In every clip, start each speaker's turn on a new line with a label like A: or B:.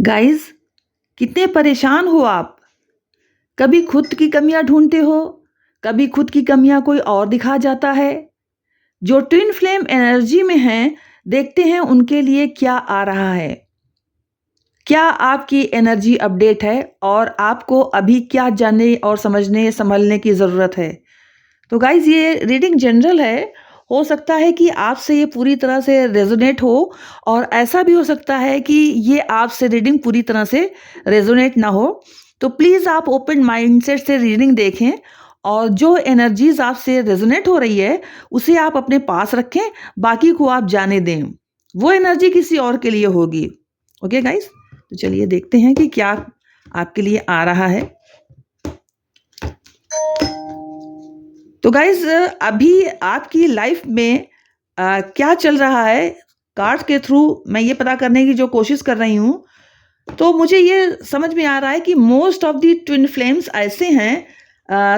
A: Guys, कितने परेशान हो आप? कभी खुद की कमियां ढूंढते हो, कभी खुद की कमियां कोई और दिखा जाता है। जो ट्विन फ्लेम एनर्जी में हैं, देखते हैं उनके लिए क्या आ रहा है। क्या आपकी एनर्जी अपडेट है और आपको अभी क्या जानने और समझने संभलने की ज़रूरत है। तो गाइज, ये रीडिंग जनरल है। हो सकता है कि आपसे ये पूरी तरह से रेजोनेट हो, और ऐसा भी हो सकता है कि ये आपसे रीडिंग पूरी तरह से रेजोनेट ना हो। तो प्लीज़ आप ओपन माइंडसेट से रीडिंग देखें, और जो एनर्जीज आपसे रेजोनेट हो रही है उसे आप अपने पास रखें, बाकी को आप जाने दें। वो एनर्जी किसी और के लिए होगी। ओके गाइज, तो चलिए देखते हैं कि क्या आपके लिए आ रहा है। तो गाइज, अभी आपकी लाइफ में क्या चल रहा है, कार्ड्स के थ्रू मैं ये पता करने की जो कोशिश कर रही हूँ। तो मुझे ये समझ में आ रहा है कि most of the twin flames ऐसे हैं,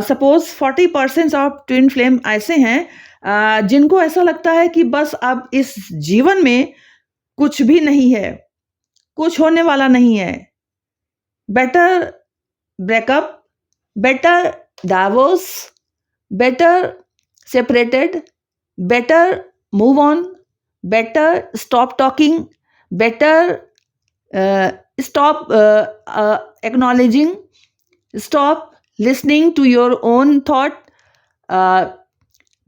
A: सपोज 40% ऑफ ट्विन फ्लेम ऐसे हैं जिनको ऐसा लगता है कि बस अब इस जीवन में कुछ भी नहीं है, कुछ होने वाला नहीं है। Better breakup, better divorce, better separated, better move on, better stop talking, better stop acknowledging, stop listening to your own thought, uh,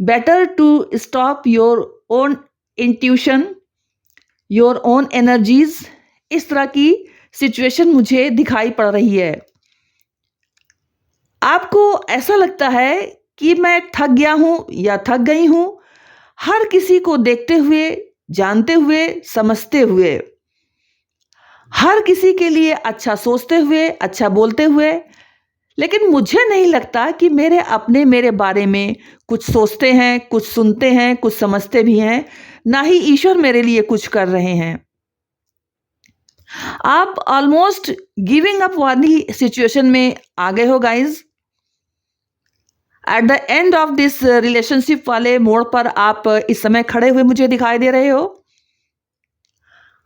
A: better to stop your own intuition, your own energies। इस तरह की situation मुझे दिखाई पड़ रही है। आपको ऐसा लगता है कि मैं थक गया हूं या थक गई हूं, हर किसी को देखते हुए, जानते हुए, समझते हुए, हर किसी के लिए अच्छा सोचते हुए, अच्छा बोलते हुए, लेकिन मुझे नहीं लगता कि मेरे बारे में कुछ सोचते हैं, कुछ सुनते हैं, कुछ समझते भी हैं। ना ही ईश्वर मेरे लिए कुछ कर रहे हैं। आप ऑलमोस्ट गिविंग अप वाली सिचुएशन में आ गए हो guys. At the end of this relationship वाले मोड़ पर आप इस समय खड़े हुए मुझे दिखाई दे रहे हो।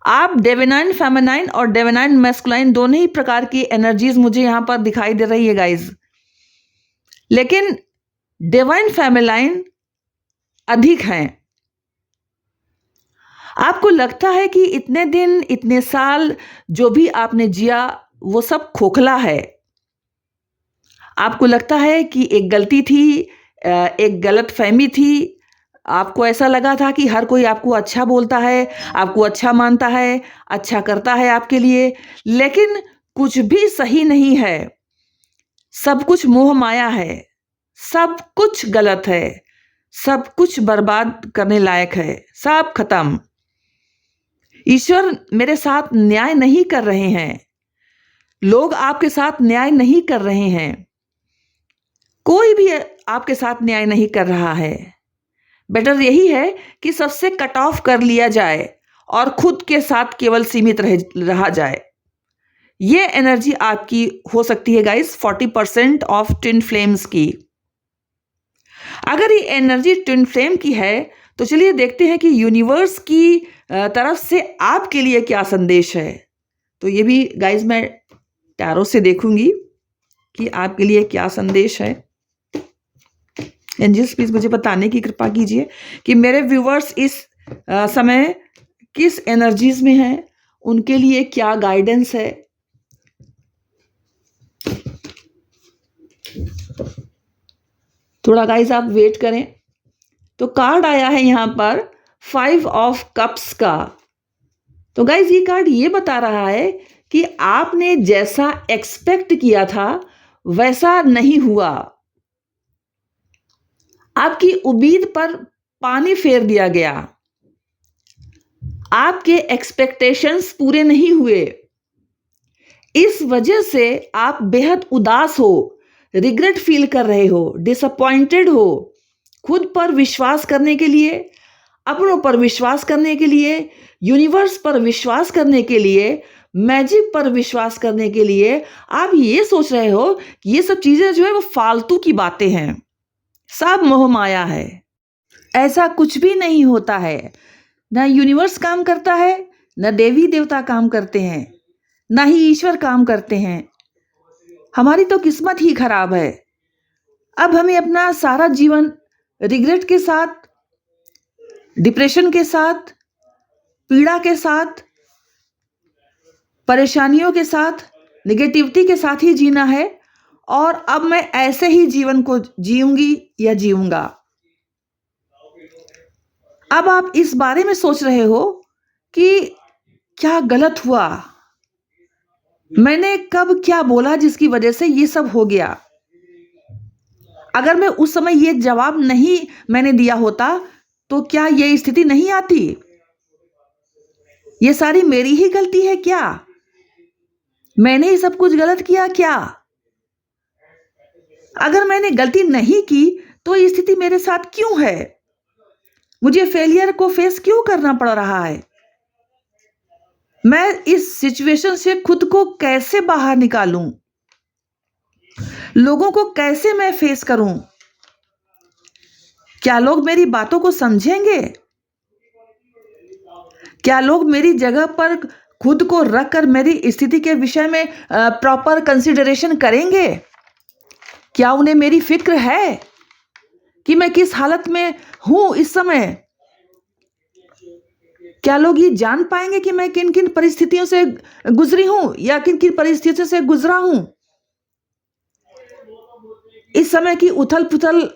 A: आप डिवाइन फेमिनाइन और डिवाइन मैस्कुलाइन दोनों ही प्रकार की एनर्जीज मुझे यहां पर दिखाई दे रही है गाइज, लेकिन डिवाइन फेमिनाइन अधिक हैं। आपको लगता है कि इतने दिन, इतने साल जो भी आपने जिया वो सब खोखला है। आपको लगता है कि एक गलती थी, एक गलत फहमी थी। आपको ऐसा लगा था कि हर कोई आपको अच्छा बोलता है, आपको अच्छा मानता है, अच्छा करता है आपके लिए, लेकिन कुछ भी सही नहीं है। सब कुछ मोह माया है, सब कुछ गलत है, सब कुछ बर्बाद करने लायक है, सब खत्म। ईश्वर मेरे साथ न्याय नहीं कर रहे हैं, लोग आपके साथ न्याय नहीं कर रहे हैं, कोई भी आपके साथ न्याय नहीं कर रहा है। बेटर यही है कि सबसे कट ऑफ कर लिया जाए और खुद के साथ केवल सीमित रहा जाए। ये एनर्जी आपकी हो सकती है गाइस, 40% ऑफ ट्विन फ्लेम्स की। अगर ये एनर्जी ट्विन फ्लेम की है तो चलिए देखते हैं कि यूनिवर्स की तरफ से आपके लिए क्या संदेश है। तो ये भी गाइस मैं टैरो से देखूंगी कि आपके लिए क्या संदेश है। एंजल्स प्लीज मुझे बताने की कृपा कीजिए कि मेरे व्यूवर्स इस समय किस एनर्जीज में हैं, उनके लिए क्या गाइडेंस है। थोड़ा गाइस आप वेट करें। तो कार्ड आया है यहां पर 5 ऑफ कप्स का। तो गाइस, ये कार्ड ये बता रहा है कि आपने जैसा एक्सपेक्ट किया था वैसा नहीं हुआ। आपकी उम्मीद पर पानी फेर दिया गया, आपके एक्सपेक्टेशंस पूरे नहीं हुए। इस वजह से आप बेहद उदास हो, रिग्रेट फील कर रहे हो, डिसअपॉइंटेड हो। खुद पर विश्वास करने के लिए, अपनों पर विश्वास करने के लिए, यूनिवर्स पर विश्वास करने के लिए, मैजिक पर विश्वास करने के लिए आप ये सोच रहे हो कि ये सब चीजें जो है वो फालतू की बातें हैं, सब मोह माया है। ऐसा कुछ भी नहीं होता है। ना यूनिवर्स काम करता है, ना देवी देवता काम करते हैं। ना ही ईश्वर काम करते हैं। हमारी तो किस्मत ही खराब है। अब हमें अपना सारा जीवन रिग्रेट के साथ, डिप्रेशन के साथ, पीड़ा के साथ, परेशानियों के साथ, नेगेटिविटी के साथ ही जीना है और अब मैं ऐसे ही जीवन को जीऊंगी या जीऊंगा। अब आप इस बारे में सोच रहे हो कि क्या गलत हुआ, मैंने कब क्या बोला जिसकी वजह से ये सब हो गया। अगर मैं उस समय ये जवाब नहीं मैंने दिया होता तो क्या ये स्थिति नहीं आती। ये सारी मेरी ही गलती है क्या? मैंने ही सब कुछ गलत किया क्या? अगर मैंने गलती नहीं की तो ये स्थिति मेरे साथ क्यों है? मुझे फेलियर को फेस क्यों करना पड़ रहा है? मैं इस सिचुएशन से खुद को कैसे बाहर निकालूं? लोगों को कैसे मैं फेस करूं? क्या लोग मेरी बातों को समझेंगे? क्या लोग मेरी जगह पर खुद को रखकर मेरी स्थिति के विषय में प्रॉपर कंसिडरेशन करेंगे? क्या उन्हें मेरी फिक्र है कि मैं किस हालत में हूं इस समय? क्या लोग ये जान पाएंगे कि मैं किन किन परिस्थितियों से गुजरी हूं या किन किन परिस्थितियों से गुजरा हूं? इस समय की उथल पुथल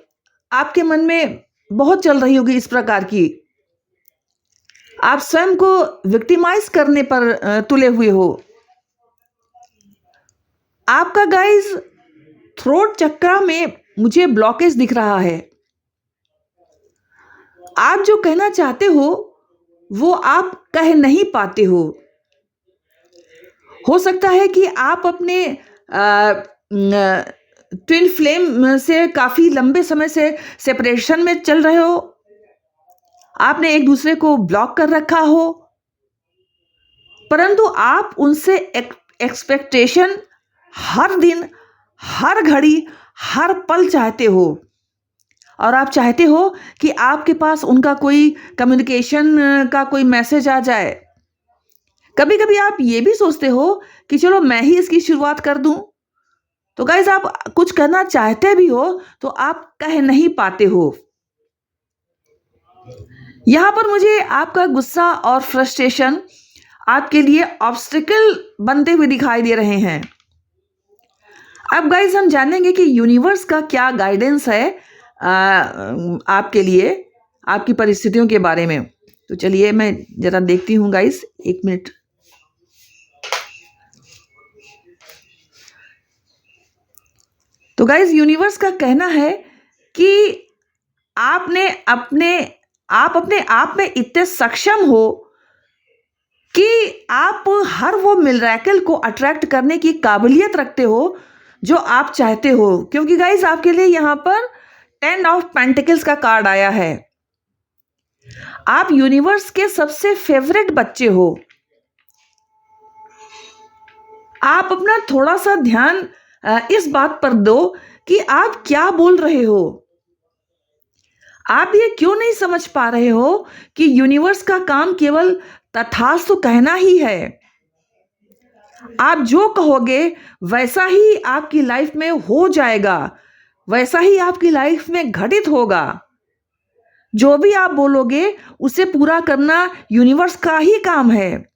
A: आपके मन में बहुत चल रही होगी इस प्रकार की। आप स्वयं को विक्टिमाइज करने पर तुले हुए हो। आपका गाइस थ्रोट चक्र में मुझे ब्लॉकेज दिख रहा है। आप जो कहना चाहते हो वो आप कह नहीं पाते हो। सकता है कि आप अपने ट्विन फ्लेम से काफी लंबे समय से सेपरेशन में चल रहे हो। आपने एक दूसरे को ब्लॉक कर रखा हो, परंतु आप उनसे एक्सपेक्टेशन हर दिन, हर घड़ी, हर पल चाहते हो और आप चाहते हो कि आपके पास उनका कोई कम्युनिकेशन का कोई मैसेज आ जाए। कभी कभी आप ये भी सोचते हो कि चलो मैं ही इसकी शुरुआत कर दूं। तो गाइस, आप कुछ करना चाहते भी हो तो आप कह नहीं पाते हो। यहां पर मुझे आपका गुस्सा और फ्रस्ट्रेशन आपके लिए ऑब्स्टिकल बनते हुए दिखाई दे रहे हैं। अब गाइस, हम जानेंगे कि यूनिवर्स का क्या गाइडेंस है आपके लिए, आपकी परिस्थितियों के बारे में। तो चलिए मैं जरा देखती हूँ गाइस, एक मिनट। तो गाइस, यूनिवर्स का कहना है कि आप अपने आप में इतने सक्षम हो कि आप हर वो मिरेकल को अट्रैक्ट करने की काबिलियत रखते हो जो आप चाहते हो। क्योंकि गाइस, आपके लिए यहाँ पर 10 ऑफ पेंटिकल्स का कार्ड आया है। आप यूनिवर्स के सबसे फेवरेट बच्चे हो। आप अपना थोड़ा सा ध्यान इस बात पर दो कि आप क्या बोल रहे हो। आप ये क्यों नहीं समझ पा रहे हो कि यूनिवर्स का काम केवल तथास्तु कहना ही है। आप जो कहोगे वैसा ही आपकी लाइफ में हो जाएगा, वैसा ही आपकी लाइफ में घटित होगा। जो भी आप बोलोगे उसे पूरा करना यूनिवर्स का ही काम है।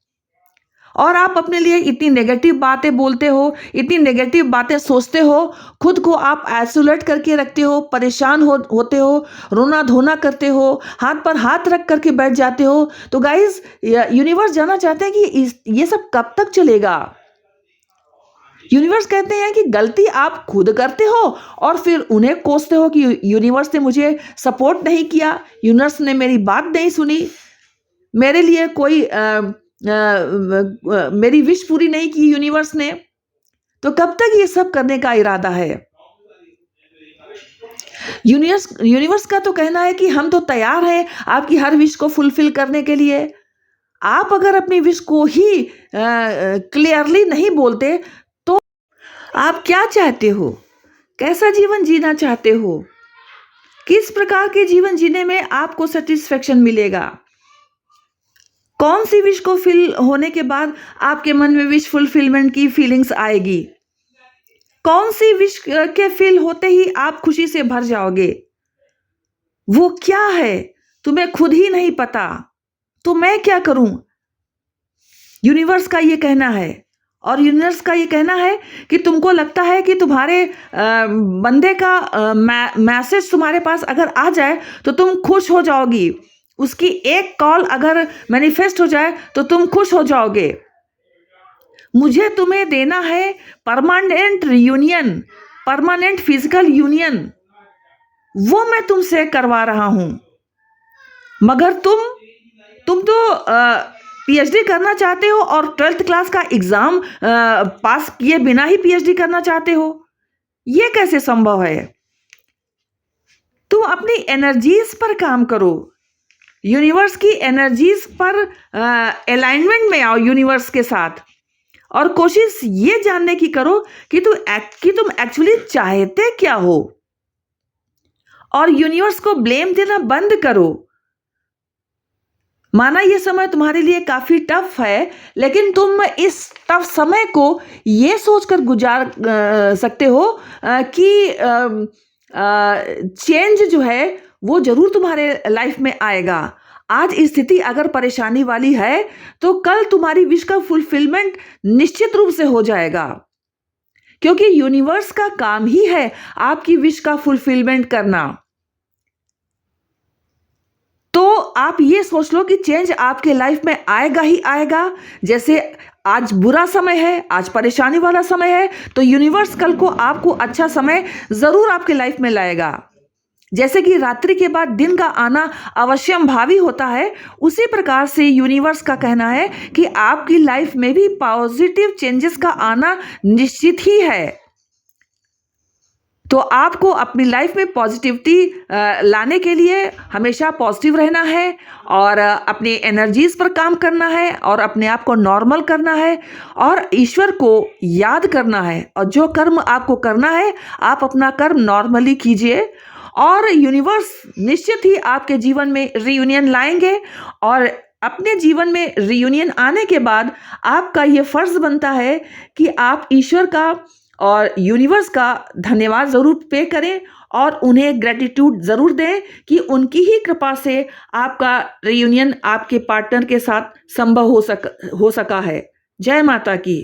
A: और आप अपने लिए इतनी नेगेटिव बातें बोलते हो, इतनी नेगेटिव बातें सोचते हो, खुद को आप आइसोलेट करके रखते हो, परेशान होते हो, रोना धोना करते हो, हाथ पर हाथ रख करके बैठ जाते हो। तो गाइस, यूनिवर्स जानना चाहते हैं कि ये सब कब तक चलेगा। यूनिवर्स कहते हैं कि गलती आप खुद करते हो और फिर उन्हें कोसते हो कि यूनिवर्स ने मुझे सपोर्ट नहीं किया, यूनिवर्स ने मेरी बात नहीं सुनी, मेरे लिए कोई मेरी विश पूरी नहीं की यूनिवर्स ने। तो कब तक ये सब करने का इरादा है? यूनिवर्स का तो कहना है कि हम तो तैयार हैं आपकी हर विश को फुलफिल करने के लिए। आप अगर अपनी विश को ही क्लियरली नहीं बोलते तो आप क्या चाहते हो, कैसा जीवन जीना चाहते हो, किस प्रकार के जीवन जीने में आपको सेटिस्फेक्शन मिलेगा। कौन सी विश को फिल होने के बाद आपके मन में विश फुलफिलमेंट की फीलिंग्स आएगी? कौन सी विश के फिल होते ही आप खुशी से भर जाओगे? वो क्या है? तुम्हें खुद ही नहीं पता। तो मैं क्या करूं? यूनिवर्स का ये कहना है। और यूनिवर्स का ये कहना है कि तुमको लगता है कि तुम्हारे बंदे का मैसेज तुम्हारे पास अगर आ जाए तो तुम खुश हो जाओगी। उसकी एक कॉल अगर मैनिफेस्ट हो जाए तो तुम खुश हो जाओगे। मुझे तुम्हें देना है permanent reunion, permanent physical union, वो मैं तुमसे करवा रहा हूं। मगर तुम तो पीएचडी करना चाहते हो और 12th क्लास का एग्जाम पास किए बिना ही पीएचडी करना चाहते हो। ये कैसे संभव है? तुम अपनी एनर्जीज पर काम करो, यूनिवर्स की एनर्जीज पर अलाइनमेंट में आओ यूनिवर्स के साथ, और कोशिश ये जानने की करो कि तुम एक्चुअली चाहते क्या हो। और यूनिवर्स को ब्लेम देना बंद करो। माना ये समय तुम्हारे लिए काफी टफ है, लेकिन तुम इस टफ समय को ये सोचकर गुजार सकते हो कि चेंज जो है वो जरूर तुम्हारे लाइफ में आएगा। आज स्थिति अगर परेशानी वाली है तो कल तुम्हारी विश का फुलफिलमेंट निश्चित रूप से हो जाएगा, क्योंकि यूनिवर्स का काम ही है आपकी विश का फुलफिलमेंट करना। तो आप ये सोच लो कि चेंज आपके लाइफ में आएगा ही आएगा। जैसे आज बुरा समय है, आज परेशानी वाला समय है, तो यूनिवर्स कल को आपको अच्छा समय जरूर आपके लाइफ में लाएगा। जैसे कि रात्रि के बाद दिन का आना अवश्यंभावी होता है, उसी प्रकार से यूनिवर्स का कहना है कि आपकी लाइफ में भी पॉजिटिव चेंजेस का आना निश्चित ही है। तो आपको अपनी लाइफ में पॉजिटिविटी लाने के लिए हमेशा पॉजिटिव रहना है, और अपनी एनर्जीज पर काम करना है, और अपने आप को नॉर्मल करना है, और ईश्वर को याद करना है। और जो कर्म आपको करना है आप अपना कर्म नॉर्मली कीजिए, और यूनिवर्स निश्चित ही आपके जीवन में रियूनियन लाएंगे। और अपने जीवन में रियूनियन आने के बाद आपका ये फर्ज बनता है कि आप ईश्वर का और यूनिवर्स का धन्यवाद जरूर पे करें, और उन्हें ग्रेटिट्यूड जरूर दें कि उनकी ही कृपा से आपका रियूनियन आपके पार्टनर के साथ संभव हो सका है। जय माता की।